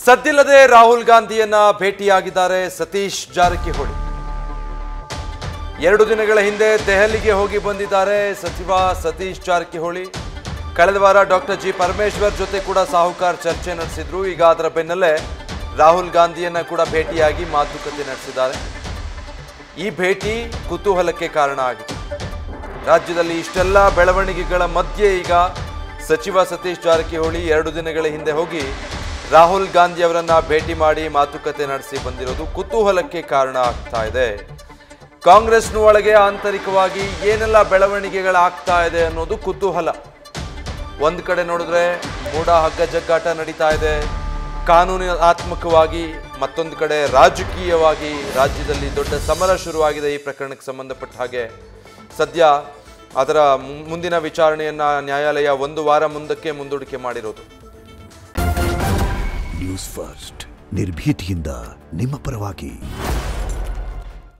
ಸದ್ದಿಲ್ಲದೆ ರಾಹುಲ್ ಗಾಂಧಿಯನ್ನ ಭೇಟಿಯಾಗಿದ್ದಾರೆ ಸತೀಶ್ ಜಾರಕಿಹೊಳಿ. 2 ದಿನಗಳ ಹಿಂದೆ ದೆಹಲಿಗೆ ಹೋಗಿ ಬಂದಿದ್ದಾರೆ ಸಚಿವ ಸತೀಶ್ ಜಾರಕಿಹೊಳಿ. ಕಳೆದ ವಾರ ಡಾಕ್ಟರ್ ಜಿ ಪರಮೇಶ್ವರ್ ಜೊತೆ ಕೂಡ ಸಾಹುಕಾರ್ ಚರ್ಚೆ ನಡೆಸಿದ್ರು. ಈಗ ಅದರ ಬೆನ್ನಲ್ಲೇ ರಾಹುಲ್ ಗಾಂಧಿಯನ್ನ ಕೂಡ ಭೇಟಿಯಾಗಿ ಮಾತುಕತೆ ನಡೆಸಿದ್ದಾರೆ. ಈ ಭೇಟಿ ಕುತೂಹಲಕ್ಕೆ ಕಾರಣ ಆಗಿದೆ. ರಾಜ್ಯದಲ್ಲಿ ಇಷ್ಟೆಲ್ಲ ಬೆಳವಣಿಗೆಗಳ ಮಧ್ಯೆ ಈಗ ಸಚಿವ ಸತೀಶ್ ಜಾರಕಿಹೊಳಿ 2 ದಿನಗಳ ಹಿಂದೆ ಹೋಗಿ ರಾಹುಲ್ ಗಾಂಧಿ ಅವರನ್ನ ಭೇಟಿ ಮಾಡಿ ಮಾತುಕತೆ ನಡೆಸಿ ಬಂದಿರೋದು ಕುತೂಹಲಕ್ಕೆ ಕಾರಣ ಆಗ್ತಾ ಇದೆ. ಕಾಂಗ್ರೆಸ್ನ ಒಳಗೆ ಆಂತರಿಕವಾಗಿ ಏನೆಲ್ಲ ಬೆಳವಣಿಗೆಗಳಾಗ್ತಾ ಇದೆ ಅನ್ನೋದು ಕುತೂಹಲ. ಒಂದು ಕಡೆ ನೋಡಿದ್ರೆ ಮೂಡ ಹಗ್ಗ ಜಗ್ಗಾಟ ನಡೀತಾ ಇದೆ ಕಾನೂನಾತ್ಮಕವಾಗಿ, ಮತ್ತೊಂದು ಕಡೆ ರಾಜಕೀಯವಾಗಿ ರಾಜ್ಯದಲ್ಲಿ ದೊಡ್ಡ ಸಮರ ಶುರುವಾಗಿದೆ. ಈ ಪ್ರಕರಣಕ್ಕೆ ಸಂಬಂಧಪಟ್ಟ ಹಾಗೆ ಸದ್ಯ ಅದರ ಮುಂದಿನ ವಿಚಾರಣೆಯನ್ನ ನ್ಯಾಯಾಲಯ 1 ವಾರ ಮುಂದಕ್ಕೆ ಮುಂದೂಡಿಕೆ ಮಾಡಿರೋದು. ನ್ಯೂಸ್ ಫಸ್ಟ್ ನಿರ್ಭೀತಿಯಿಂದ ನಿಮ್ಮ ಪರವಾಗಿ.